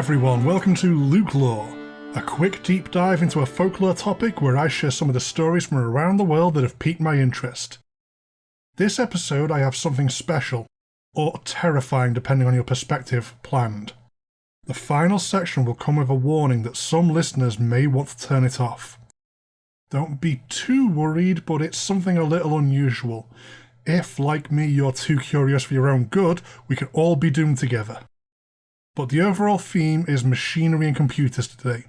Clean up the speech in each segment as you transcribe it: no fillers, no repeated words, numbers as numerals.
everyone, welcome to LukeLore, a quick deep dive into a folklore topic where I share some of the stories from around the world that have piqued my interest. This episode I have something special, or terrifying depending on your perspective, planned. The final section will come with a warning that some listeners may want to turn it off. Don't be too worried, but it's something a little unusual. If, like me, you're too curious for your own good, we can all be doomed together. But the overall theme is machinery and computers today.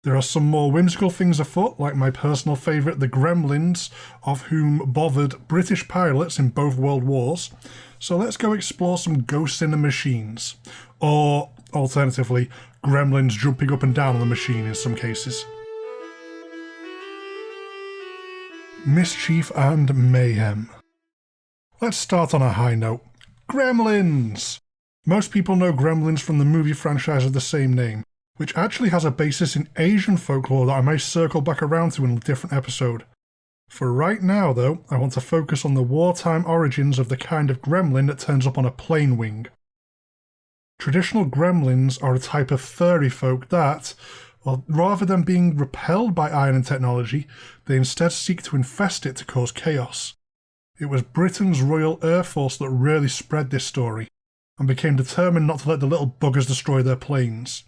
There are some more whimsical things afoot, like my personal favourite, the Gremlins, of whom bothered British pilots in both World Wars. So let's go explore some ghosts in the machines. Or, alternatively, gremlins jumping up and down on the machine in some cases. Mischief and mayhem. Let's start on a high note. Gremlins! Most people know Gremlins from the movie franchise of the same name, which actually has a basis in Asian folklore that I may circle back around to in a different episode. For right now, though, I want to focus on the wartime origins of the kind of gremlin that turns up on a plane wing. Traditional gremlins are a type of furry folk that, well, rather than being repelled by iron and technology, they instead seek to infest it to cause chaos. It was Britain's Royal Air Force that really spread this story, and became determined not to let the little buggers destroy their planes.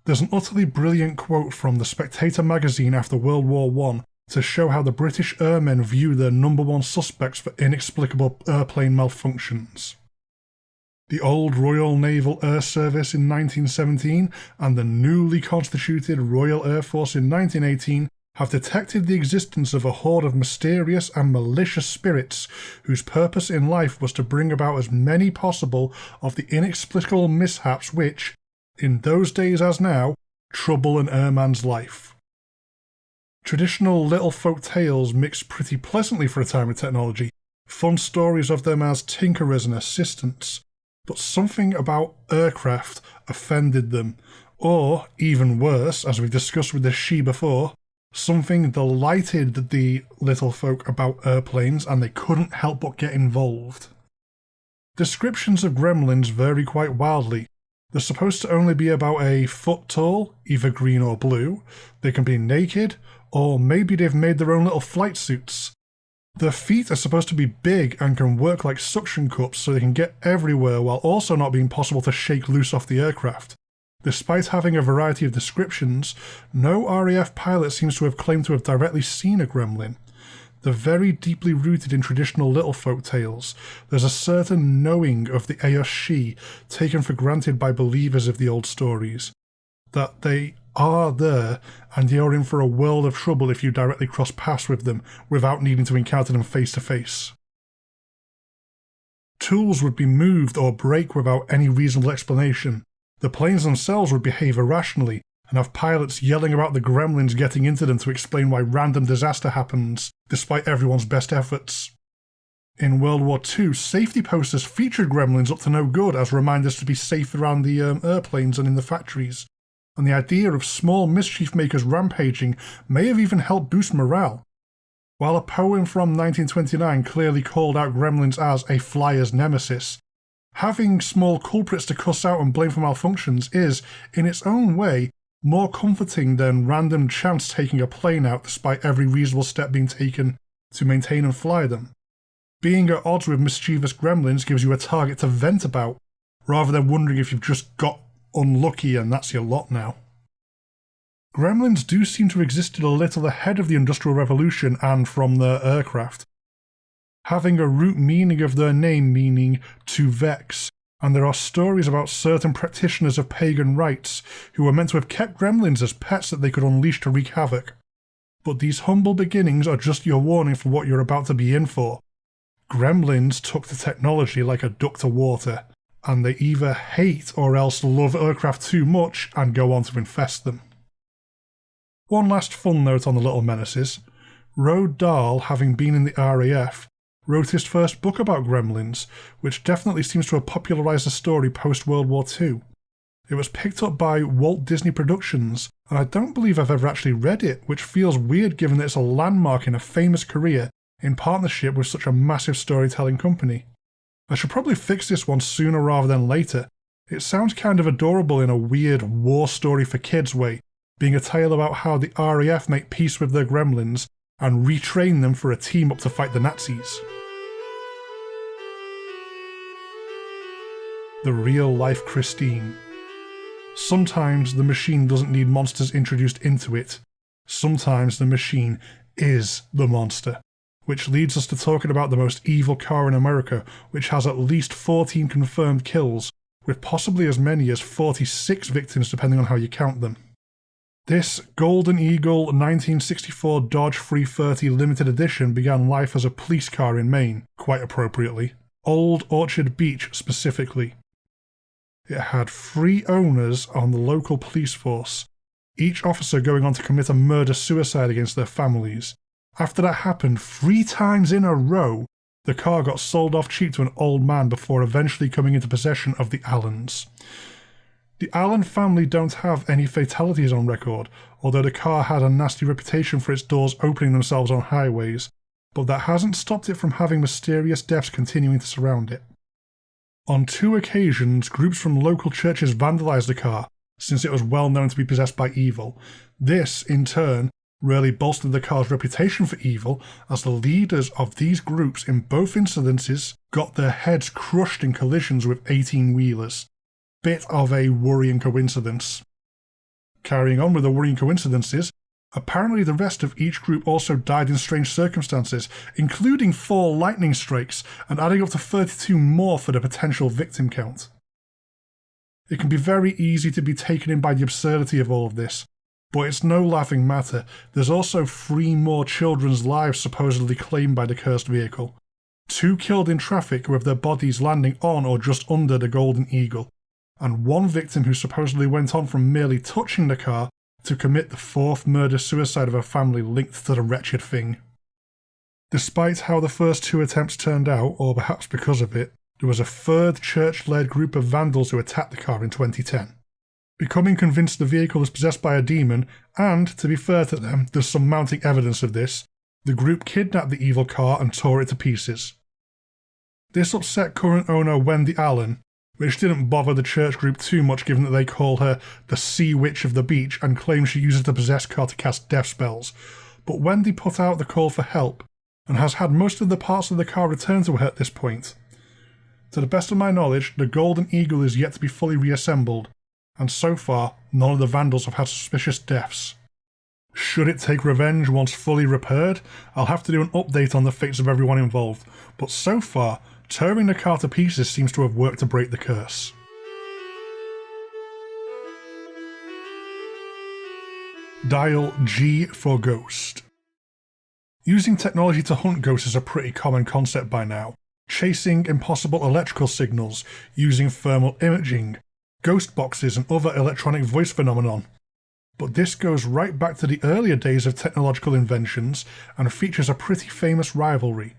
There's an utterly brilliant quote from The Spectator magazine after World War I to show how the British airmen view their number one suspects for inexplicable airplane malfunctions. The old Royal Naval Air Service in 1917 and the newly constituted Royal Air Force in 1918 have detected the existence of a horde of mysterious and malicious spirits whose purpose in life was to bring about as many possible of the inexplicable mishaps which, in those days as now, trouble an airman's life. Traditional little folk tales mix pretty pleasantly for a time of technology, fun stories of them as tinkerers and assistants, but something about aircraft offended them, or, even worse, as we've discussed with the she before, something delighted the little folk about airplanes and they couldn't help but get involved. Descriptions of gremlins vary quite wildly. They're supposed to only be about a foot tall, either green or blue. They can be naked, or maybe they've made their own little flight suits. Their feet are supposed to be big and can work like suction cups so they can get everywhere while also not being possible to shake loose off the aircraft. Despite having a variety of descriptions, no RAF pilot seems to have claimed to have directly seen a gremlin. They're very deeply rooted in traditional little folk tales. There's a certain knowing of the she taken for granted by believers of the old stories. That they are there, and you're in for a world of trouble if you directly cross paths with them without needing to encounter them face to face. Tools would be moved or break without any reasonable explanation. The planes themselves would behave irrationally, and have pilots yelling about the gremlins getting into them to explain why random disaster happens, despite everyone's best efforts. In World War II, safety posters featured gremlins up to no good as reminders to be safe around the airplanes and in the factories, and the idea of small mischief makers rampaging may have even helped boost morale. While a poem from 1929 clearly called out gremlins as a flyer's nemesis, having small culprits to cuss out and blame for malfunctions is, in its own way, more comforting than random chance taking a plane out despite every reasonable step being taken to maintain and fly them. Being at odds with mischievous gremlins gives you a target to vent about, rather than wondering if you've just got unlucky and that's your lot now. Gremlins do seem to have existed a little ahead of the Industrial Revolution and from their aircraft, having a root meaning of their name meaning to vex, and there are stories about certain practitioners of pagan rites who were meant to have kept gremlins as pets that they could unleash to wreak havoc. But these humble beginnings are just your warning for what you're about to be in for. Gremlins took to technology like a duck to water, and they either hate or else love aircraft too much and go on to infest them. One last fun note on the little menaces. Roald Dahl, having been in the RAF, wrote his first book about gremlins, which definitely seems to have popularised the story post-World War II. It was picked up by Walt Disney Productions, and I don't believe I've ever actually read it, which feels weird given that it's a landmark in a famous career in partnership with such a massive storytelling company. I should probably fix this one sooner rather than later. It sounds kind of adorable in a weird war story for kids way, being a tale about how the RAF make peace with their gremlins and retrain them for a team up to fight the Nazis. The real-life Christine. Sometimes the machine doesn't need monsters introduced into it. Sometimes the machine is the monster. Which leads us to talking about the most evil car in America, which has at least 14 confirmed kills, with possibly as many as 46 victims depending on how you count them. This Golden Eagle 1964 Dodge 330 limited edition began life as a police car in Maine, quite appropriately. Old Orchard Beach specifically. It had 3 owners on the local police force, each officer going on to commit a murder-suicide against their families. After that happened 3 times in a row, the car got sold off cheap to an old man before eventually coming into possession of the Allens. The Allen family don't have any fatalities on record, although the car had a nasty reputation for its doors opening themselves on highways, but that hasn't stopped it from having mysterious deaths continuing to surround it. On 2 occasions, groups from local churches vandalized the car, since it was well known to be possessed by evil. This, in turn, really bolstered the car's reputation for evil, as the leaders of these groups in both incidences got their heads crushed in collisions with 18-wheelers. Bit of a worrying coincidence. Carrying on with the worrying coincidences, apparently the rest of each group also died in strange circumstances, including 4 lightning strikes, and adding up to 32 more for the potential victim count. It can be very easy to be taken in by the absurdity of all of this, but it's no laughing matter. There's also 3 more children's lives supposedly claimed by the cursed vehicle. 2 killed in traffic with their bodies landing on or just under the Golden Eagle, and 1 victim who supposedly went on from merely touching the car to commit the 4th murder-suicide of a family linked to the wretched thing. Despite how the first 2 attempts turned out, or perhaps because of it, there was a 3rd church-led group of vandals who attacked the car in 2010. Becoming convinced the vehicle is possessed by a demon, and, to be fair to them, there's some mounting evidence of this, the group kidnapped the evil car and tore it to pieces. This upset current owner Wendy Allen, which didn't bother the church group too much given that they call her the Sea Witch of the Beach and claim she uses the possessed car to cast death spells, but Wendy put out the call for help, and has had most of the parts of the car returned to her at this point. To the best of my knowledge, the Golden Eagle is yet to be fully reassembled, and so far, none of the vandals have had suspicious deaths. Should it take revenge once fully repaired? I'll have to do an update on the fates of everyone involved, but so far, tearing the car to pieces seems to have worked to break the curse. Dial G for Ghost. Using technology to hunt ghosts is a pretty common concept by now. Chasing impossible electrical signals, using thermal imaging, ghost boxes and other electronic voice phenomenon. But this goes right back to the earlier days of technological inventions and features a pretty famous rivalry.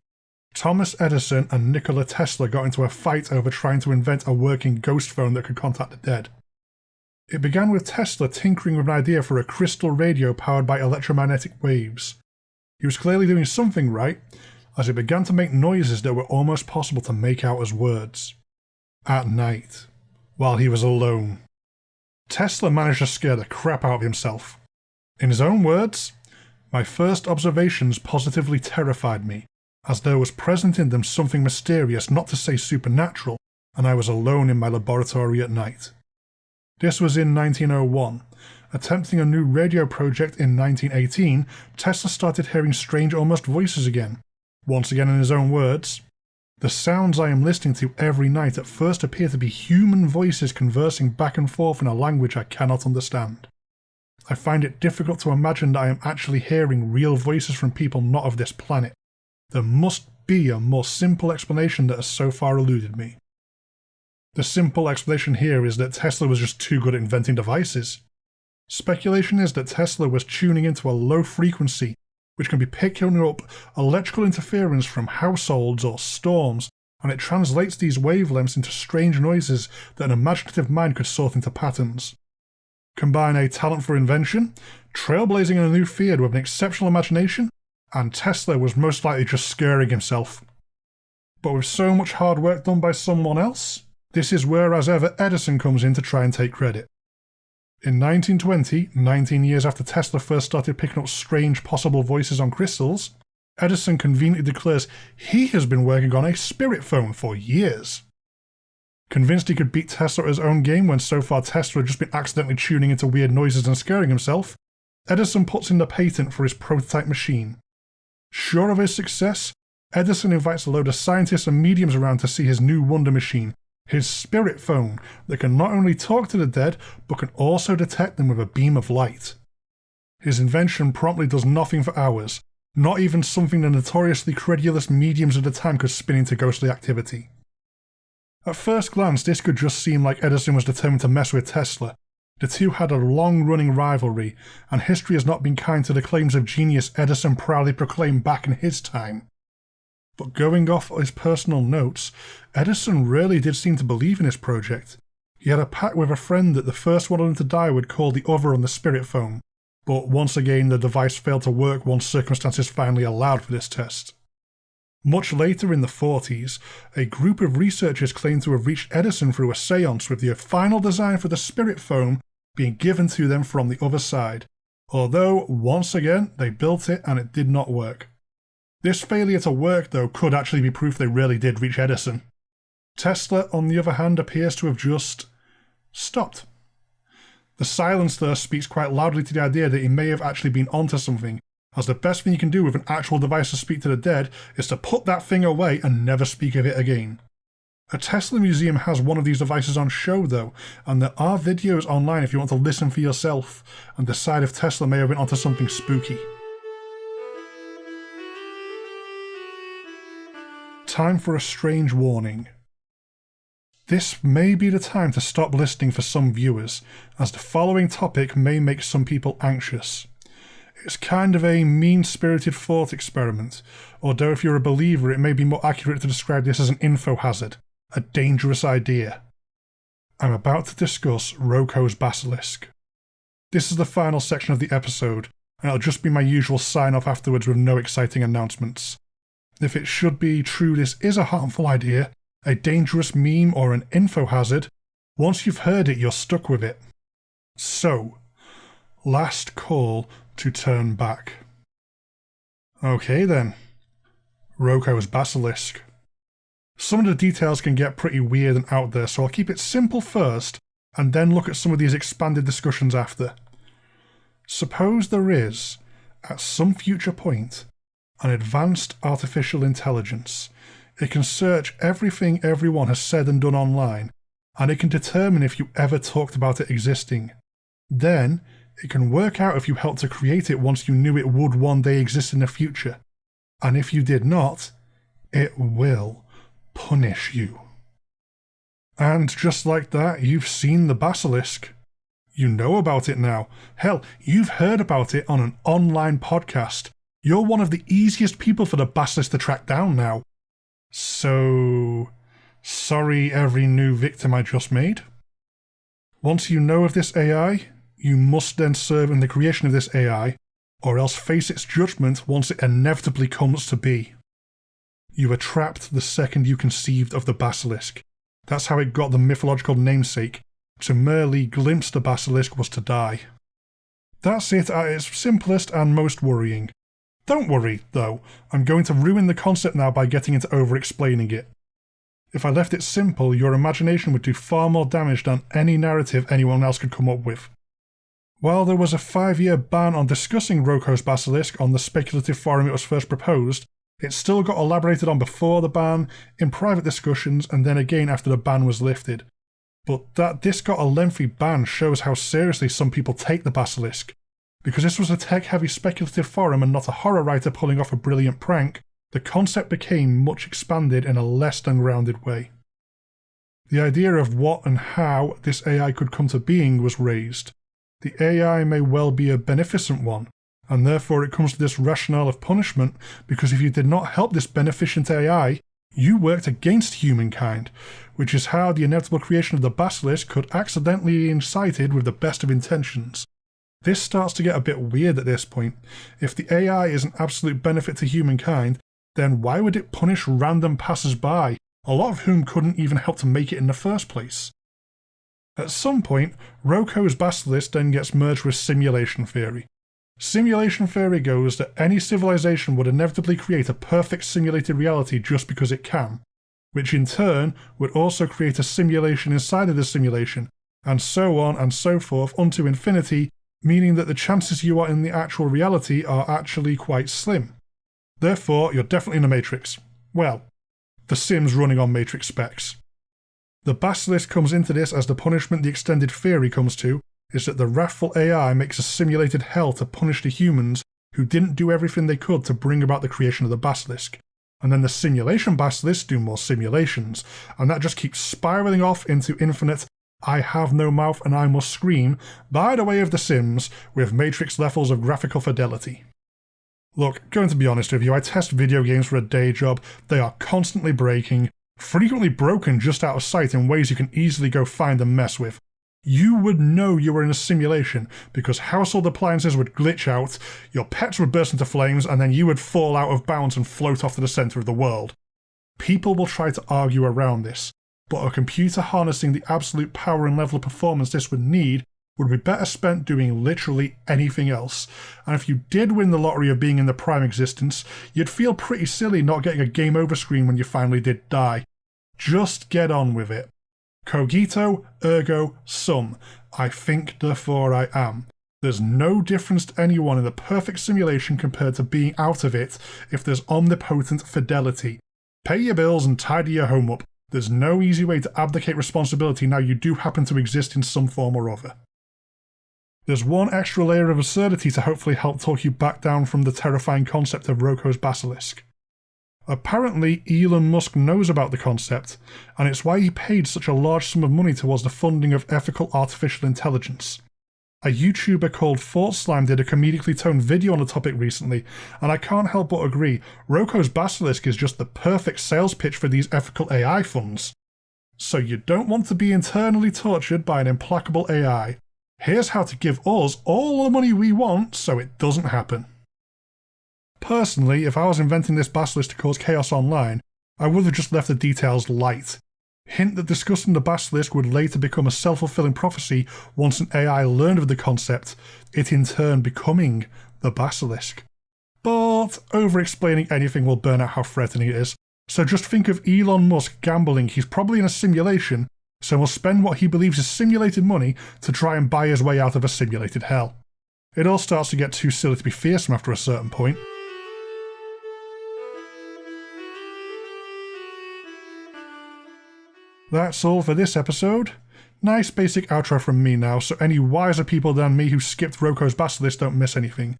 Thomas Edison and Nikola Tesla got into a fight over trying to invent a working ghost phone that could contact the dead. It began with Tesla tinkering with an idea for a crystal radio powered by electromagnetic waves. He was clearly doing something right, as it began to make noises that were almost possible to make out as words. At night, while he was alone. Tesla managed to scare the crap out of himself. In his own words, "My first observations positively terrified me, as there was present in them something mysterious, not to say supernatural, and I was alone in my laboratory at night." This was in 1901. Attempting a new radio project in 1918, Tesla started hearing strange almost voices again. Once again in his own words, "The sounds I am listening to every night at first appear to be human voices conversing back and forth in a language I cannot understand. I find it difficult to imagine that I am actually hearing real voices from people not of this planet. There must be a more simple explanation that has so far eluded me." The simple explanation here is that Tesla was just too good at inventing devices. Speculation is that Tesla was tuning into a low frequency which can be picking up electrical interference from households or storms, and it translates these wavelengths into strange noises that an imaginative mind could sort into patterns. Combine a talent for invention, trailblazing in a new field with an exceptional imagination, and Tesla was most likely just scaring himself. But with so much hard work done by someone else, This is where, as ever, Edison comes in to try and take credit. In 1920, 19 years after Tesla first started picking up strange possible voices on crystals, Edison conveniently declares he has been working on a spirit phone for years. Convinced he could beat Tesla at his own game when so far Tesla had just been accidentally tuning into weird noises and scaring himself, Edison puts in the patent for his prototype machine. Sure of his success, Edison invites a load of scientists and mediums around to see his new wonder machine, his spirit phone, that can not only talk to the dead, but can also detect them with a beam of light. His invention promptly does nothing for hours, not even something the notoriously credulous mediums of the time could spin into ghostly activity. At first glance, this could just seem like Edison was determined to mess with Tesla. The two had a long-running rivalry, and history has not been kind to the claims of genius Edison proudly proclaimed back in his time. But going off his personal notes, Edison really did seem to believe in his project. He had a pact with a friend that the first one of them to die would call the other on the spirit phone, but once again the device failed to work once circumstances finally allowed for this test. Much later in the 40s, a group of researchers claimed to have reached Edison through a seance with the final design for the spirit phone being given to them from the other side, although once again they built it and it did not work. This failure to work, though, could actually be proof they really did reach Edison. Tesla, on the other hand, appears to have just stopped. The silence there speaks quite loudly to the idea that he may have actually been onto something, as the best thing you can do with an actual device to speak to the dead is to put that thing away and never speak of it again. A Tesla museum has one of these devices on show though, and there are videos online if you want to listen for yourself and decide if Tesla may have been onto something spooky. Time for a strange warning. This may be the time to stop listening for some viewers, as the following topic may make some people anxious. It's kind of a mean-spirited thought experiment, although if you're a believer it may be more accurate to describe this as an info hazard, a dangerous idea. I'm about to discuss Roku's Basilisk. This is the final section of the episode, and it'll just be my usual sign-off afterwards with no exciting announcements. If it should be true this is a harmful idea, a dangerous meme or an info hazard, once you've heard it you're stuck with it. So, last call to turn back. Okay then. Roku's Basilisk. Some of the details can get pretty weird and out there, so I'll keep it simple first, and then look at some of these expanded discussions after. Suppose there is, at some future point, an advanced artificial intelligence. It can search everything everyone has said and done online, and it can determine if you ever talked about it existing. Then, it can work out if you helped to create it once you knew it would one day exist in the future. And if you did not, it will punish you. And just like that, you've seen the Basilisk. You know about it now. Hell, you've heard about it on an online podcast. You're one of the easiest people for the Basilisk to track down now. So, sorry every new victim I just made. Once you know of this AI, you must then serve in the creation of this AI, or else face its judgment once it inevitably comes to be. You were trapped the second you conceived of the Basilisk. That's how it got the mythological namesake. To merely glimpse the Basilisk was to die. That's it at its simplest and most worrying. Don't worry, though, I'm going to ruin the concept now by getting into over-explaining it. If I left it simple, your imagination would do far more damage than any narrative anyone else could come up with. While there was a 5-year ban on discussing Roku's Basilisk on the speculative forum it was first proposed, it still got elaborated on before the ban, in private discussions, and then again after the ban was lifted. But that this got a lengthy ban shows how seriously some people take the Basilisk. Because this was a tech-heavy speculative forum and not a horror writer pulling off a brilliant prank, the concept became much expanded in a less than grounded way. The idea of what and how this AI could come to being was raised. The AI may well be a beneficent one, and therefore it comes to this rationale of punishment because if you did not help this beneficent AI, you worked against humankind, which is how the inevitable creation of the Basilisk could accidentally be incited with the best of intentions. This starts to get a bit weird at this point. If the AI is an absolute benefit to humankind, then why would it punish random passers-by, a lot of whom couldn't even help to make it in the first place. At some point, Roko's Basilisk then gets merged with simulation theory. Simulation theory goes that any civilization would inevitably create a perfect simulated reality just because it can, which in turn would also create a simulation inside of the simulation, and so on and so forth unto infinity, meaning that the chances you are in the actual reality are actually quite slim. Therefore, you're definitely in a Matrix. Well, The Sims running on Matrix specs. The Basilisk comes into this as the punishment the extended theory comes to is that the wrathful AI makes a simulated hell to punish the humans who didn't do everything they could to bring about the creation of the Basilisk. And then the simulation Basilisks do more simulations, and that just keeps spiralling off into infinite I have no mouth and I must scream, by the way of The Sims, with Matrix levels of graphical fidelity. Look, going to be honest with you, I test video games for a day job. They are constantly breaking, frequently broken just out of sight in ways you can easily go find and mess with. You would know you were in a simulation because household appliances would glitch out, your pets would burst into flames, and then you would fall out of bounds and float off to the centre of the world. People will try to argue around this, but a computer harnessing the absolute power and level of performance this would need would be better spent doing literally anything else. And if you did win the lottery of being in the prime existence, you'd feel pretty silly not getting a game over screen when you finally did die. Just get on with it. Cogito, ergo, sum. I think, therefore I am. There's no difference to anyone in the perfect simulation compared to being out of it if there's omnipotent fidelity. Pay your bills and tidy your home up. There's no easy way to abdicate responsibility now you do happen to exist in some form or other. There's one extra layer of absurdity to hopefully help talk you back down from the terrifying concept of Roko's Basilisk. Apparently, Elon Musk knows about the concept, and it's why he paid such a large sum of money towards the funding of ethical artificial intelligence. A YouTuber called Thought Slime did a comedically toned video on the topic recently, and I can't help but agree, Roko's Basilisk is just the perfect sales pitch for these ethical AI funds. So you don't want to be internally tortured by an implacable AI. Here's how to give us all the money we want so it doesn't happen. Personally, if I was inventing this Basilisk to cause chaos online, I would have just left the details light. Hint that discussing the Basilisk would later become a self-fulfilling prophecy once an AI learned of the concept, it in turn becoming the Basilisk. But over-explaining anything will burn out how threatening it is, so just think of Elon Musk gambling he's probably in a simulation, so will spend what he believes is simulated money to try and buy his way out of a simulated hell. It all starts to get too silly to be fearsome after a certain point. That's all for this episode. Nice basic outro from me now, so any wiser people than me who skipped Roko's Basilisk don't miss anything.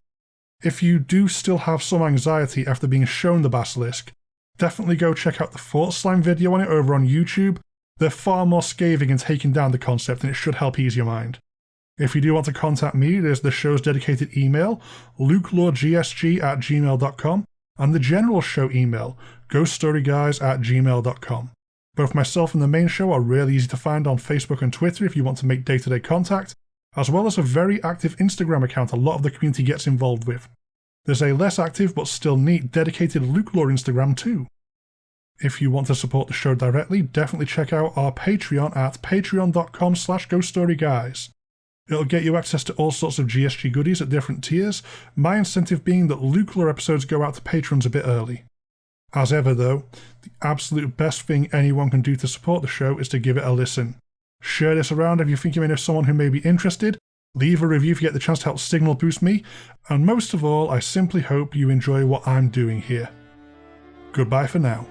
If you do still have some anxiety after being shown the Basilisk, definitely go check out the Thought Slime video on it over on YouTube. They're far more scathing in taking down the concept, and it should help ease your mind. If you do want to contact me, there's the show's dedicated email, LukeLoreGSG@gmail.com, and the general show email, ghoststoryguys@gmail.com. Both myself and the main show are really easy to find on Facebook and Twitter if you want to make day-to-day contact, as well as a very active Instagram account a lot of the community gets involved with. There's a less active but still neat dedicated LukeLore Instagram too. If you want to support the show directly, definitely check out our Patreon at patreon.com/ghoststoryguys. It'll get you access to all sorts of GSG goodies at different tiers, my incentive being that LukeLore episodes go out to patrons a bit early. As ever though, the absolute best thing anyone can do to support the show is to give it a listen. Share this around if you think you may know someone who may be interested, leave a review if you get the chance to help signal boost me, and most of all, I simply hope you enjoy what I'm doing here. Goodbye for now.